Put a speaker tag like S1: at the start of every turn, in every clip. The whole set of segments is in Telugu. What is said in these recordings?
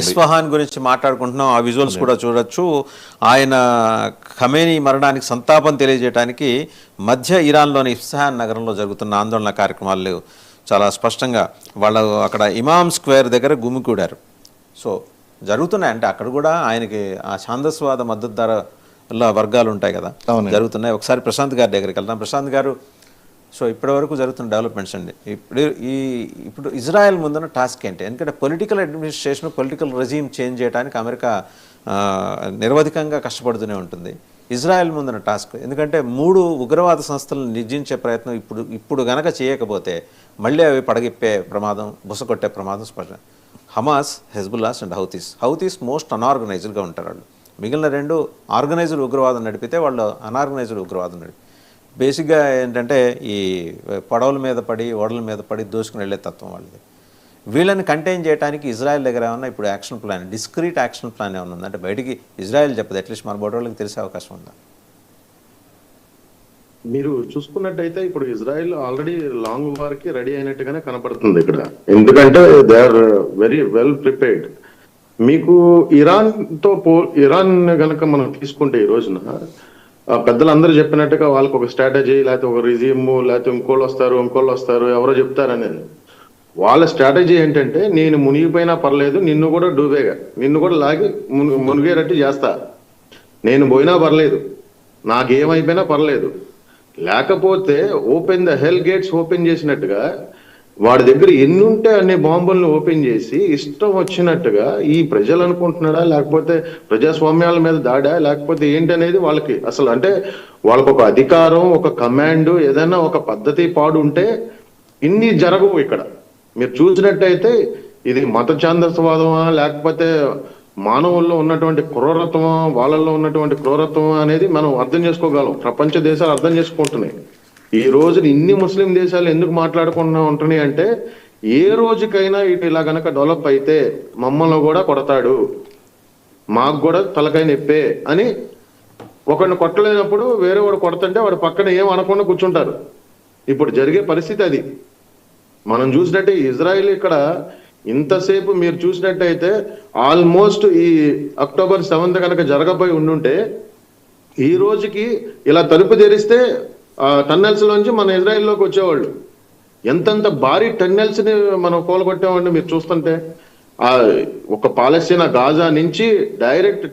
S1: ఇస్ఫహాన్ గురించి మాట్లాడుకుంటున్నాం. ఆ విజువల్స్ కూడా చూడొచ్చు. ఆయన ఖమేనీ మరణానికి సంతాపం తెలియజేయడానికి మధ్య ఇరాన్లోని ఇస్ఫహాన్ నగరంలో జరుగుతున్న ఆందోళన కార్యక్రమాలు చాలా స్పష్టంగా వాళ్ళు అక్కడ ఇమామ్ స్క్వేర్ దగ్గర గుమికూడారు. సో జరుగుతున్నాయి. అంటే అక్కడ కూడా ఆయనకి ఆ ఛాందస్వాద మద్దతుదారుల వర్గాలు ఉంటాయి కదా, జరుగుతున్నాయి. ఒకసారి ప్రశాంత్ గారి దగ్గరికి వెళ్తాం. ప్రశాంత్ గారు, సో ఇప్పటి వరకు జరుగుతున్న డెవలప్మెంట్స్ అండి. ఇప్పుడు ఇజ్రాయెల్ ముందున్న టాస్క్ ఏంటి? ఎందుకంటే political administration, political regime change చేయడానికి అమెరికా నిరవధికంగా కష్టపడుతూనే ఉంటుంది. ఇజ్రాయెల్ ముందున్న టాస్క్, ఎందుకంటే 3 ఉగ్రవాద సంస్థలను నిర్జించే ప్రయత్నం ఇప్పుడు గనక చేయకపోతే మళ్ళీ అవి పడగిప్పే ప్రమాదం, బుసకొట్టే ప్రమాదం స్పష్టం. Hamas, Hezbollahs and Houthis most అనార్గనైజ్డ్గా ఉంటారు. వాళ్ళు మిగిలిన 2 ఆర్గనైజ్డ్ ఉగ్రవాదం నడిపితే వాళ్ళు అనార్గనైజ్డ్ ఉగ్రవాదం నడిపి బేసిక్గా ఏంటంటే ఈ పడవల మీద పడి, ఓడల మీద పడి దోసుకుని వెళ్ళే తత్వం వాళ్ళది. వీళ్ళని కంటైన్ చేయడానికి ఇజ్రాయెల్ దగ్గర ఏమన్నా ఇప్పుడు action plan, discrete action plan ఏమన్నా ఉందంటే బయటికి ఇజ్రాయెల్ చెప్పదు, అట్లీస్ట్ మన బోర్డు వాళ్ళకి తెలిసే అవకాశం ఉందా?
S2: మీరు చూసుకున్నట్టయితే ఇప్పుడు ఇజ్రాయెల్ ఆల్రెడీ లాంగ్ వార్ కి రెడీ అయినట్టుగానే కనపడుతుంది ఇక్కడ. ఎందుకంటే they are very well prepared. మీకు ఇరాన్ గనక మనం తీసుకుంటే ఈ రోజున పెద్దలందరూ చెప్పినట్టుగా వాళ్ళకి ఒక స్ట్రాటజీ, లేకపోతే ఒక రిజిమ్, లేకపోతే ఇంకోళ్ళు వస్తారు ఎవరో చెప్తారనేది. వాళ్ళ స్ట్రాటజీ ఏంటంటే, నేను మునిగిపోయినా పర్లేదు, నిన్ను కూడా డూబేగా, నిన్ను కూడా లాగి మునిగేటట్టు చేస్తా, నేను పోయినా పర్లేదు, నాకేమైపోయినా పర్లేదు. లేకపోతే open the hell gates open చేసినట్టుగా వాడి దగ్గర ఎన్ని ఉంటే అన్ని బాంబులను ఓపెన్ చేసి ఇష్టం వచ్చినట్టుగా ఈ ప్రజలు అనుకుంటున్నాడా, లేకపోతే ప్రజాస్వామ్యాల మీద దాడా, లేకపోతే ఏంటనేది వాళ్ళకి అసలు, అంటే వాళ్ళకు ఒక అధికారం, ఒక కమాండ్, ఏదైనా ఒక పద్ధతి పాడు ఉంటే ఇన్ని జరగవు ఇక్కడ. మీరు చూసినట్టయితే ఇది మత ఛాందసవాదమా, లేకపోతే మానవుల్లో ఉన్నటువంటి క్రూరత్వమా, వాళ్ళల్లో ఉన్నటువంటి క్రూరత్వమా అనేది మనం అర్థం చేసుకోగలం. ప్రపంచ దేశాలు అర్థం చేసుకుంటున్నాయి. ఈ రోజు ఇన్ని ముస్లిం దేశాలు ఎందుకు మాట్లాడుకుంటూ ఉంటున్నాయి అంటే, ఏ రోజుకైనా ఇటు ఇలా గనక డెవలప్ అయితే మమ్మల్ని కూడా కొడతాడు, మాకు కూడా తలకాయ నొప్పే అని ఒకరిని కొట్టలేనప్పుడు వేరే వాడు కొడుతుంటే వాడు పక్కన ఏం అనకుండా కూర్చుంటారు. ఇప్పుడు జరిగే పరిస్థితి అది. మనం చూసినట్టే ఇజ్రాయిల్ ఇక్కడ ఇంతసేపు మీరు చూసినట్టయితే ఆల్మోస్ట్ ఈ అక్టోబర్ 7th కనుక జరగబోయి ఉండుంటే ఈ రోజుకి ఇలా తలుపు తెరిస్తే టన్నెల్స్ లోంచి మన ఇజ్రాయిల్లోకి వచ్చేవాళ్ళు. ఎంతంత భారీ టన్నెల్స్ ని మనం కోలగొట్టామండి మీరు చూస్తుంటే. ఒక పాలస్తీనా, గాజా నుంచి డైరెక్ట్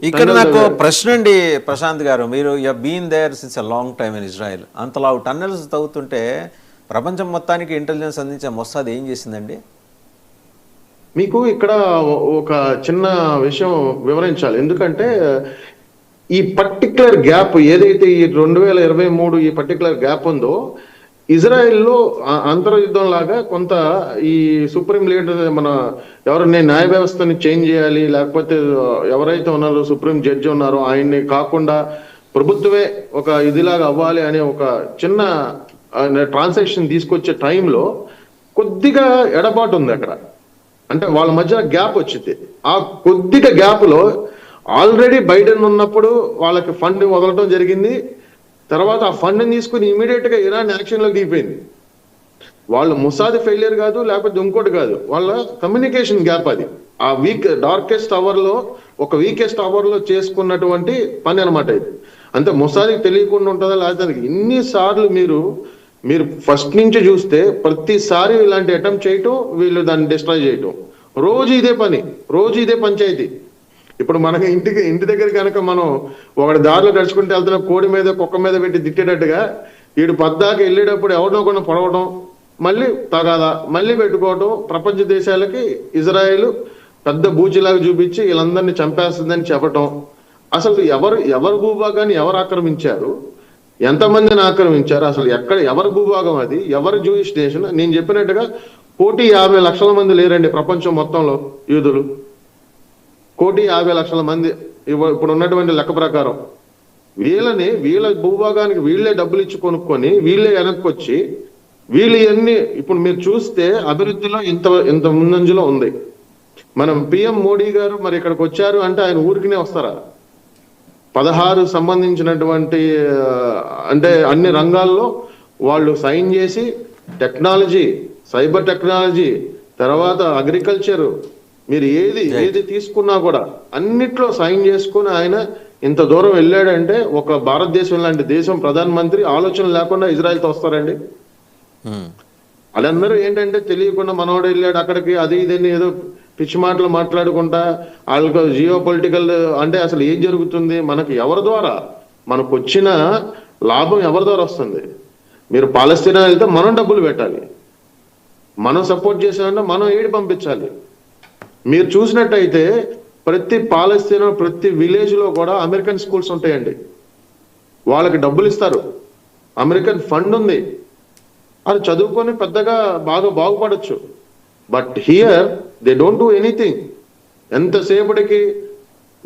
S1: ఇక్కడ నాకు ప్రశ్న అండి ప్రశాంత్ గారు, మీరు been there since a long time in Israel. అంతలా టన్నెల్స్ తవ్వుతుంటే ప్రపంచం మొత్తానికి ఇంటెలిజెన్స్ అందించే మొస్సాద్ ఏం చేసిందండి?
S2: మీకు ఇక్కడ ఒక చిన్న విషయం వివరించాలి. ఎందుకంటే ఈ పర్టికులర్ గ్యాప్ ఏదైతే ఈ 2023 ఈ పర్టికులర్ గ్యాప్ ఉందో, ఇజ్రాయెల్లో అంతర్యుద్ధం లాగా కొంత ఈ సుప్రీం లీడర్ మన ఎవరైనా న్యాయ వ్యవస్థని చేంజ్ చేయాలి, లేకపోతే ఎవరైతే ఉన్నారో సుప్రీం జడ్జి ఉన్నారో ఆయన్ని కాకుండా ప్రభుత్వమే ఒక ఇదిలాగా అవ్వాలి అనే ఒక చిన్న ట్రాన్సాక్షన్ తీసుకొచ్చే టైంలో కొద్దిగా ఎడబాటు ఉంది అక్కడ. అంటే వాళ్ళ మధ్య గ్యాప్ వచ్చింది. ఆ కొద్దిగా గ్యాప్ లో ఆల్రెడీ బైడెన్ ఉన్నప్పుడు వాళ్ళకి ఫండ్ వదలటం జరిగింది. తర్వాత ఆ ఫండ్ తీసుకుని ఇమీడియట్ గా ఇరాన్ యాక్షన్ లోకి దిగిపోయింది. వాళ్ళు ముసాద్ ఫెయిలియర్ కాదు, లేకపోతే ఇంకోటి కాదు, వాళ్ళ కమ్యూనికేషన్ గ్యాప్ అది. ఆ డార్కెస్ట్ అవర్ లో, ఒక వీకెస్ట్ అవర్ లో చేసుకున్నటువంటి పని అనమాట ఇది. అంతే, ముసాద్కి తెలియకుండా ఉంటుందా? లేకపోతే ఇన్నిసార్లు మీరు ఫస్ట్ నుంచి చూస్తే ప్రతిసారి ఇలాంటి అటెంప్ట్ చేయటం, వీళ్ళు దాన్ని డిస్ట్రాయ్ చేయటం, రోజు ఇదే పంచాయతీ. ఇప్పుడు మనకి ఇంటి దగ్గర కనుక మనం ఒకటి దారిలో నడుచుకుంటే వెళ్తున్న కోడి మీద, కుక్క మీద పెట్టి తిట్టేటట్టుగా వీడు పద్దాక వెళ్ళేటప్పుడు ఎవరినో కొన్ని పొడవడం, మళ్ళీ తగాదా, మళ్ళీ పెట్టుకోవటం. ప్రపంచ దేశాలకి ఇజ్రాయెల్ పెద్ద బూచిలాగా చూపించి వీళ్ళందరినీ చంపేస్తుందని చెప్పటం. అసలు ఎవరు భూభాగాన్ని ఎవరు ఆక్రమించారు, ఎంతమందిని ఆక్రమించారు, అసలు ఎవరి భూభాగం అది, ఎవరి జూయిష్ నేషన్? నేను చెప్పినట్టుగా 1,50,00,000 మంది లేరండి ప్రపంచం మొత్తంలో యూదులు. 1,50,00,000 మంది ఇప్పుడు ఉన్నటువంటి లెక్క ప్రకారం. వీళ్ళ భూభాగానికి వీళ్ళే డబ్బులు ఇచ్చి కొనుక్కొని వీళ్ళే వెనక్కొచ్చి వీళ్ళు ఇవన్నీ ఇప్పుడు మీరు చూస్తే అభివృద్ధిలో ఇంత ముందంజలో ఉంది. మనం పిఎం మోడీ గారు మరి ఇక్కడికి వచ్చారు అంటే ఆయన ఊరికినే వస్తారా? 16 సంబంధించినటువంటి అంటే అన్ని రంగాల్లో వాళ్ళు సైన్ చేసి, టెక్నాలజీ, సైబర్ టెక్నాలజీ, తర్వాత అగ్రికల్చర్, మీరు ఏది తీసుకున్నా కూడా అన్నిట్లో సైన్ చేసుకుని ఆయన ఇంత దూరం వెళ్ళాడంటే ఒక భారతదేశం లాంటి దేశం ప్రధానమంత్రి ఆలోచన లేకుండా ఇజ్రాయెల్తో వస్తారండి. వాళ్ళందరూ ఏంటంటే తెలియకుండా మనోడు వెళ్ళాడు అక్కడికి, అది ఇదని ఏదో పిచ్చి మాటలు మాట్లాడుకుంటా వాళ్ళకు జియో పొలిటికల్ అంటే అసలు ఏం జరుగుతుంది, మనకి ఎవరి ద్వారా మనకు వచ్చిన లాభం ఎవరి ద్వారా వస్తుంది? మీరు పాలస్తీనా వెళ్తే మనం డబ్బులు పెట్టాలి, మనం సపోర్ట్ చేసామంటే మనం ఏడి పంపించాలి. మీరు చూసినట్టయితే ప్రతి పాలస్తీనా ప్రతి విలేజ్ లో కూడా అమెరికన్ స్కూల్స్ ఉంటాయండి, వాళ్ళకి డబ్బులు ఇస్తారు, అమెరికన్ ఫండ్ ఉంది, అది చదువుకొని పెద్దగా బాగా బాగుపడచ్చు. But here they don't do anything. ఎంతసేపటికి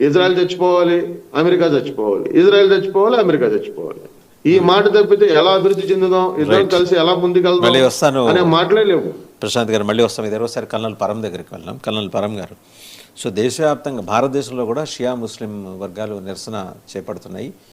S2: ఇజ్రాయెల్ చచ్చిపోవాలి, అమెరికా చచ్చిపోవాలి, ఇజ్రాయెల్ చచ్చిపోవాలి, అమెరికా చచ్చిపోవాలి. ఈ మాట తప్పితే ఎలా అభివృద్ధి చెందుదాం, ఇద్దరం కలిసి ఎలా ముందుకెళ్దాం అనే మాట్లాడలేము.
S1: ప్రశాంత్ గారు మళ్ళీ వస్తాం. ఇదే ఒకసారి కల్నల్ పరం దగ్గరికి వెళ్ళాం. కల్నల్ పరం గారు, సో దేశవ్యాప్తంగా భారతదేశంలో కూడా షియా ముస్లిం వర్గాలు నిరసన చేపడుతున్నాయి.